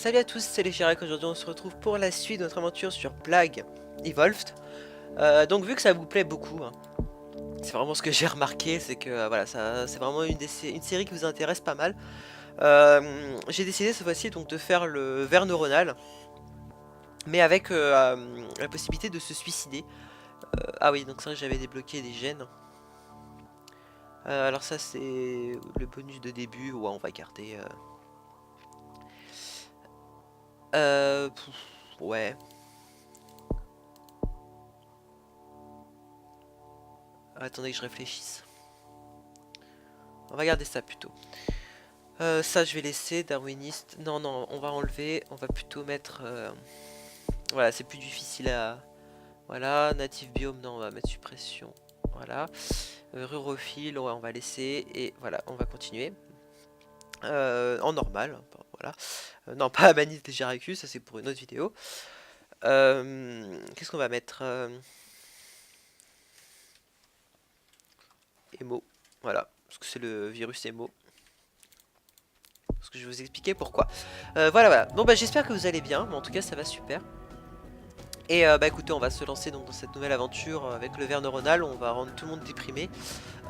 Salut à tous, c'est les Chirac. Aujourd'hui on se retrouve pour la suite de notre aventure sur Plague Evolved. Donc vu que ça vous plaît beaucoup, hein, c'est vraiment ce que j'ai remarqué, c'est que voilà, c'est vraiment une série qui vous intéresse pas mal. J'ai décidé cette fois-ci donc de faire le ver neuronal, mais avec la possibilité de se suicider. Ah oui, donc c'est vrai que j'avais débloqué des gènes. Alors ça c'est le bonus de début, ouais on va garder... ouais. Attendez que je réfléchisse. On va garder ça plutôt. Ça je vais laisser, darwiniste. Non, non, on va enlever. On va plutôt mettre... voilà, c'est plus difficile à... Voilà, native biome, non, on va mettre suppression. Voilà. Rurophile, ouais, on va laisser. Et voilà, on va continuer. En normal, voilà. Non, pas Amanite Geracus, ça c'est pour une autre vidéo. Qu'est-ce qu'on va mettre Emo, voilà, parce que c'est le virus Emo. Parce que je vais vous expliquer pourquoi. Voilà, voilà. Bon bah j'espère que vous allez bien, mais en tout cas ça va super. Et bah écoutez, on va se lancer donc dans cette nouvelle aventure avec le ver neuronal. On va rendre tout le monde déprimé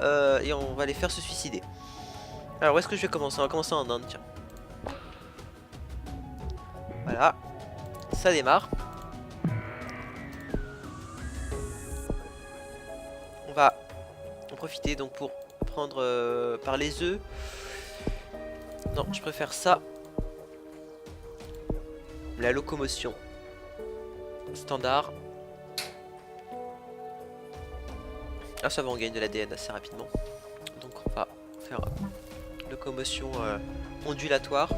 et on va les faire se suicider. Alors où est-ce que je vais commencer? On va commencer en Inde, tiens. Voilà, ça démarre. On va en profiter donc pour prendre par les œufs. Non, je préfère ça. La locomotion. Standard. Ah ça va, on gagne de l'ADN assez rapidement. Donc on va faire locomotion ondulatoire.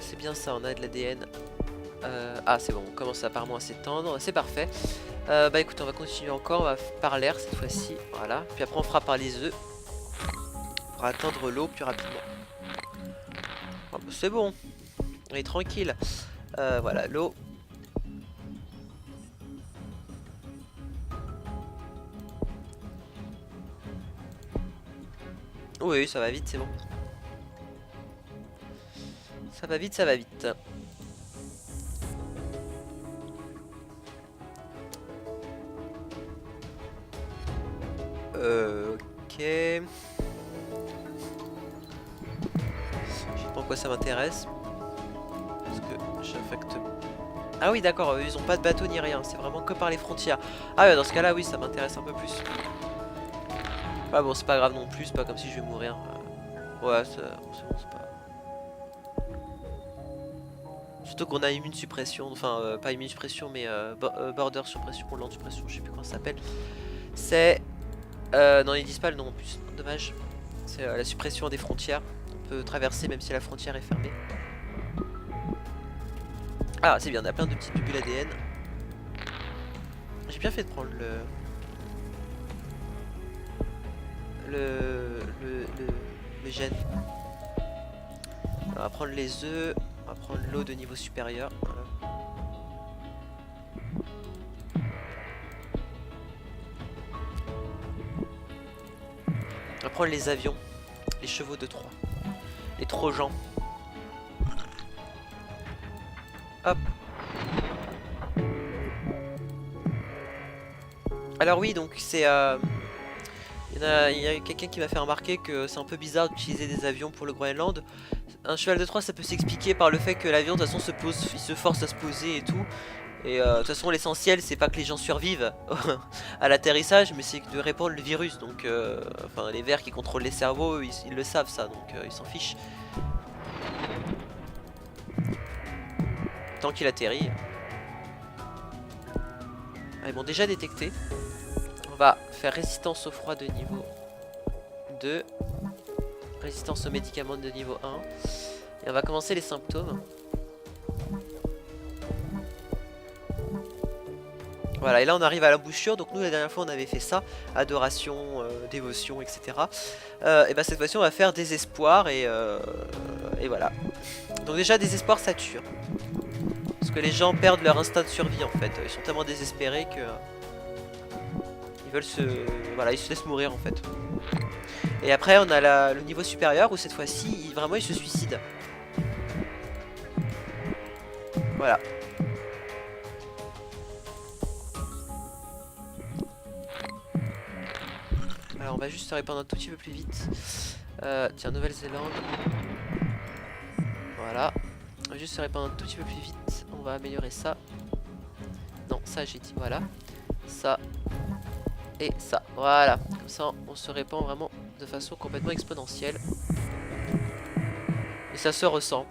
C'est bien ça, on a de l'ADN. Ah c'est bon, on commence apparemment à s'étendre, c'est parfait. Bah écoute, on va continuer encore, on va par l'air cette fois-ci, voilà. Puis après on fera par les œufs pour atteindre l'eau plus rapidement. Ah, bah, c'est bon, on est tranquille. Voilà, l'eau. Oui, ça va vite, c'est bon. Ça va vite, ça va vite. Ok. Je sais pas en quoi ça m'intéresse. Parce que j'affecte... Ah oui d'accord, ils ont pas de bateau ni rien, c'est vraiment que par les frontières. Ah ouais, dans ce cas là oui, ça m'intéresse un peu plus. Ah bon, c'est pas grave non plus, c'est pas comme si je vais mourir. Ouais, c'est bon, c'est pas... Surtout qu'on a immune suppression, enfin pas immune suppression mais border suppression, land suppression, je sais plus comment ça s'appelle. C'est... non ils disent pas le nom en plus, dommage. C'est la suppression des frontières. On peut traverser même si la frontière est fermée. Ah c'est bien, on a plein de petites bulles ADN. J'ai bien fait de prendre le gène. Alors, on va prendre les œufs, on va prendre l'eau de niveau supérieur. Voilà. On va prendre les avions, les chevaux de Troie, les Trojans. Hop. Alors oui, donc c'est... il y a quelqu'un qui m'a fait remarquer que c'est un peu bizarre d'utiliser des avions pour le Groenland. Un cheval de Troie, ça peut s'expliquer par le fait que l'avion de toute façon se pose, il se force à se poser et tout. Et de toute façon l'essentiel c'est pas que les gens survivent à l'atterrissage, mais c'est de répandre le virus. Donc enfin les vers qui contrôlent les cerveaux, ils le savent ça, donc ils s'en fichent. Tant qu'il atterrit. Ah, ils m'ont déjà détecté. On va faire résistance au froid de niveau 2. Résistance aux médicaments de niveau 1. Et on va commencer les symptômes. Voilà, et là on arrive à l'embouchure. Donc nous la dernière fois on avait fait ça. Adoration, dévotion, etc. Et bah cette fois-ci on va faire désespoir et voilà. Donc déjà désespoir ça tue. Parce que les gens perdent leur instinct de survie en fait. Ils sont tellement désespérés que... Ils veulent se... Voilà, ils se laissent mourir en fait. Et après on a le niveau supérieur où cette fois-ci, vraiment ils se suicident. Voilà. Alors on va juste se répandre un tout petit peu plus vite. Tiens, Nouvelle-Zélande. Voilà. On va juste se répandre un tout petit peu plus vite. On va améliorer ça. Non, ça j'ai dit, voilà. Ça. Et ça. Voilà. Comme ça, on se répand vraiment de façon complètement exponentielle. Et ça se ressent.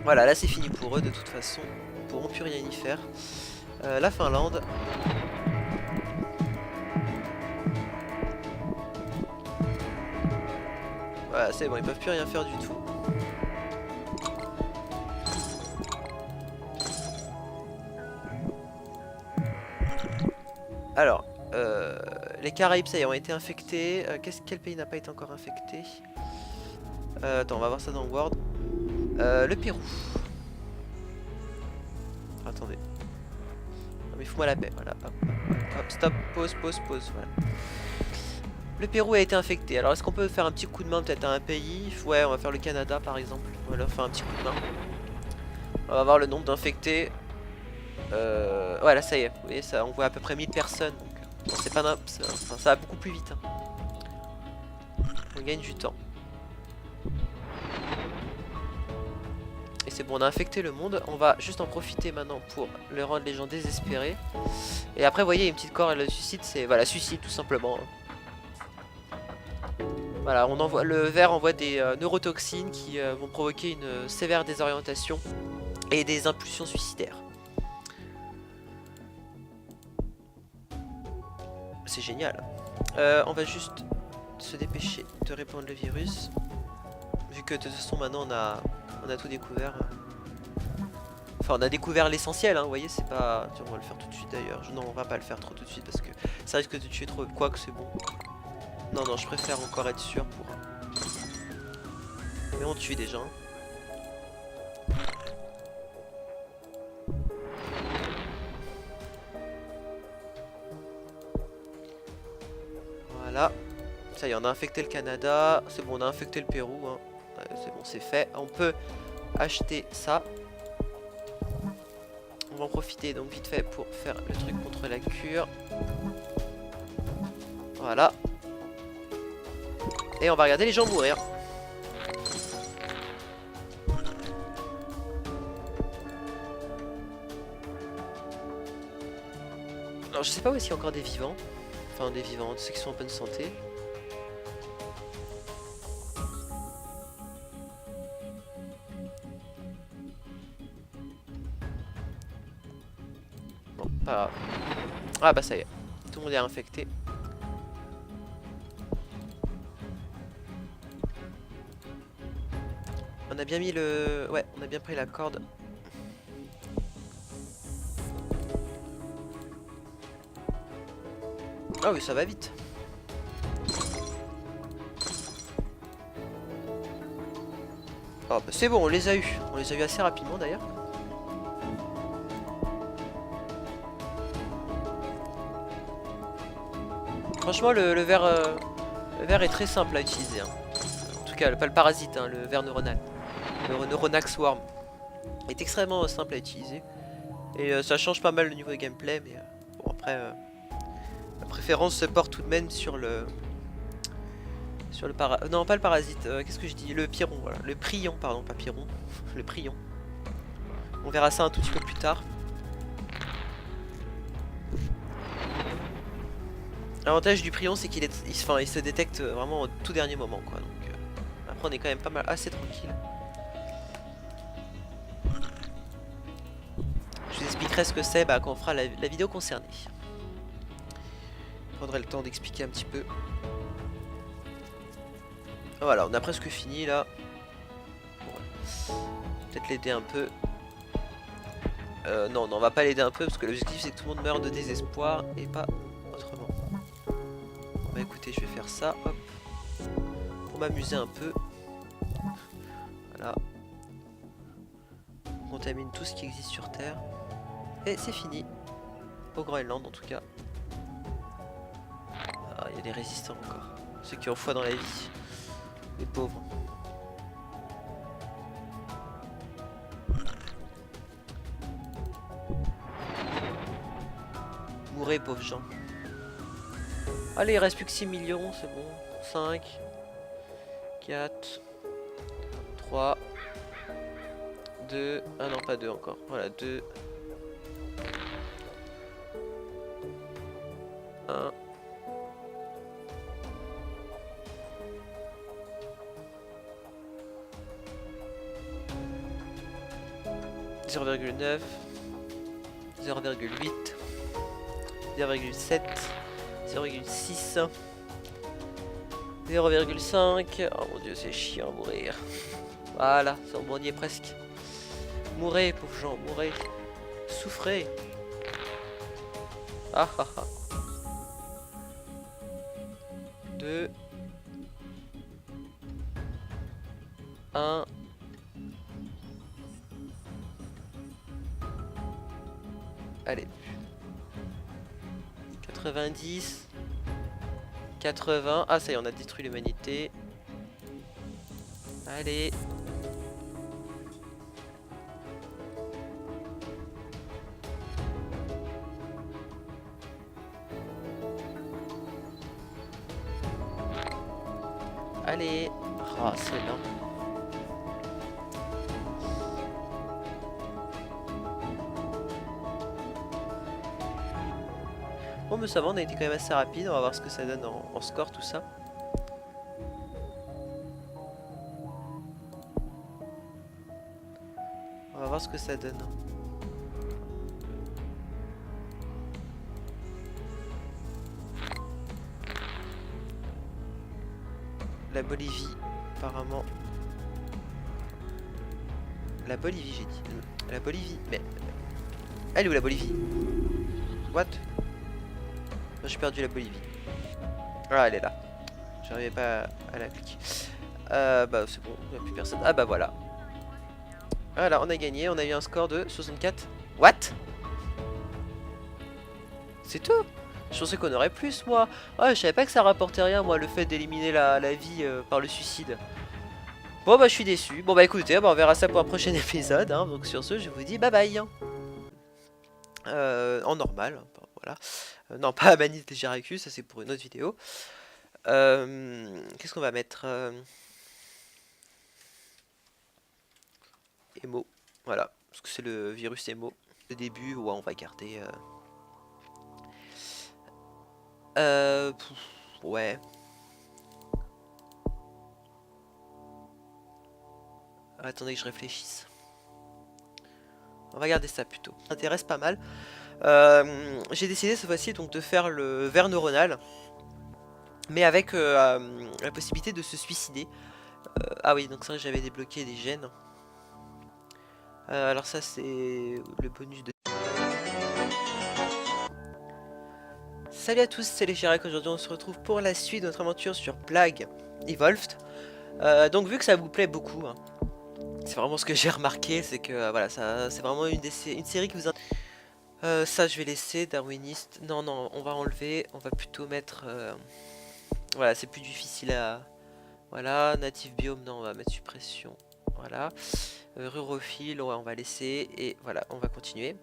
Voilà, là c'est fini pour eux de toute façon. Ils pourront plus rien y faire. La Finlande. Voilà, c'est bon, ils peuvent plus rien faire du tout. Alors, les Caraïbes, ça y est, ont été infectés. Quel pays n'a pas été encore infecté? Attends, on va voir ça dans Word. Le Pérou. Attendez. Non mais fous-moi la paix, voilà. Hop, hop, hop, stop, pause, pause, pause, voilà. Le Pérou a été infecté. Alors est-ce qu'on peut faire un petit coup de main peut-être à un pays? Ouais, on va faire le Canada par exemple. Voilà, faire un petit coup de main. On va voir le nombre d'infectés. Voilà, ça y est. Vous voyez, ça, on voit à peu près 1000 personnes. Donc c'est pas enfin, ça va beaucoup plus vite. Hein. On gagne du temps. Et c'est bon, on a infecté le monde. On va juste en profiter maintenant pour le rendre les gens désespérés. Et après, vous voyez, une petite corde, le suicide, c'est... Voilà, suicide tout simplement. Voilà, on envoie, le ver envoie des neurotoxines qui vont provoquer une sévère désorientation et des impulsions suicidaires. C'est génial. On va juste se dépêcher de répandre le virus. Vu que de toute façon maintenant on a tout découvert. Enfin on a découvert l'essentiel, hein, vous voyez, c'est pas... Tiens, on va le faire tout de suite d'ailleurs. Non, on va pas le faire trop tout de suite parce que ça risque de tuer trop. Quoi que c'est bon. Non, non, je préfère encore être sûr pour... Mais on tue déjà. Voilà. Ça y est, on a infecté le Canada. C'est bon, on a infecté le Pérou. Hein. Ouais, c'est bon, c'est fait. On peut acheter ça. On va en profiter donc vite fait pour faire le truc contre la cure. Voilà. Et on va regarder les gens mourir. Alors je sais pas où est-ce qu'il y a encore des vivants. Enfin des vivants, ceux qui sont en bonne santé. Bon, pas grave. Ah bah ça y est. Tout le monde est infecté. On a bien mis le... Ouais, on a bien pris la corde. Ah oui, ça va vite. Oh bah c'est bon, on les a eu. On les a eu assez rapidement d'ailleurs. Franchement, le ver est très simple à utiliser. Hein. En tout cas, pas le parasite, hein, le ver neuronal. Le Neuronax Swarm est extrêmement simple à utiliser. Et ça change pas mal le niveau de gameplay. Mais bon, après, la préférence se porte tout de même sur le... Non, pas le parasite. Qu'est-ce que je dis? Le Piron, voilà. Le Prion, pardon, pas Piron. Le Prion. On verra ça un tout petit peu plus tard. L'avantage du Prion, c'est qu'il il se détecte vraiment au tout dernier moment, quoi. Donc, après, on est quand même pas mal, assez tranquille. Je vous expliquerai ce que c'est quand on fera la vidéo concernée. Je prendrai le temps d'expliquer un petit peu. Voilà, on a presque fini là. Bon, peut-être l'aider un peu. Non, on va pas l'aider un peu parce que l'objectif c'est que tout le monde meure de désespoir et pas autrement. Bah écoutez, je vais faire ça, hop, pour m'amuser un peu. Voilà. On contamine tout ce qui existe sur Terre. Et c'est fini. Au Groenland en tout cas. Ah, il y a des résistants encore. Ceux qui ont foi dans la vie. Les pauvres. Mourez pauvres gens. Allez, il reste plus que 6 millions, c'est bon. 5, 4, 3, 2, ah non pas 2 encore. Voilà, 2, 1. « 0,9, 0,8, 0,7, 0,6, 0,5. Oh mon dieu, c'est chiant à mourir. Voilà, on y est presque. Mourez, pauvres gens, mourez. Souffrez. Ah ah ah. 2, 1. Allez. 90. 80. Ah ça y est, on a détruit l'humanité. Allez. Allez. Ah, c'est lent. Bon, mais ça va, on a été quand même assez rapide. On va voir ce que ça donne en score, tout ça. On va voir ce que ça donne. La Bolivie, apparemment. La Bolivie, j'ai dit. La Bolivie, mais... Elle est où la Bolivie? What? J'ai perdu la Bolivie. Ah, elle est là. J'arrivais pas à la cliquer. Bah c'est bon, il n'y a plus personne. Ah bah voilà. Voilà, on a gagné, on a eu un score de 64. What? C'est tout? Je pensais qu'on aurait plus, moi. Ah, je savais pas que ça rapportait rien, moi, le fait d'éliminer la vie par le suicide. Bon bah je suis déçu. Bon bah écoutez, bah, on verra ça pour un prochain épisode. Hein. Donc sur ce, je vous dis bye bye. En normal, voilà. Non, pas à Manite et Jaraku, ça c'est pour une autre vidéo. Qu'est-ce qu'on va mettre Emo, voilà, parce que c'est le virus Emo. Le début, ouais, on va garder... ouais. Attendez que je réfléchisse. On va garder ça plutôt. Ça m'intéresse pas mal. J'ai décidé cette fois-ci donc de faire le ver neuronal, mais avec la possibilité de se suicider. Ah oui, donc ça j'avais débloqué des gènes. Alors ça c'est le bonus de... Salut à tous, c'est les Chirac. Aujourd'hui on se retrouve pour la suite de notre aventure sur Plague Evolved. Donc vu que ça vous plaît beaucoup, hein, c'est vraiment ce que j'ai remarqué, c'est que voilà, ça c'est vraiment une série qui vous intéresse. Ça je vais laisser, darwiniste, non non, on va enlever, on va plutôt mettre... voilà, c'est plus difficile à... Voilà, native biome, non, on va mettre suppression, voilà. Rurophile, ouais, on va laisser, et voilà, on va continuer.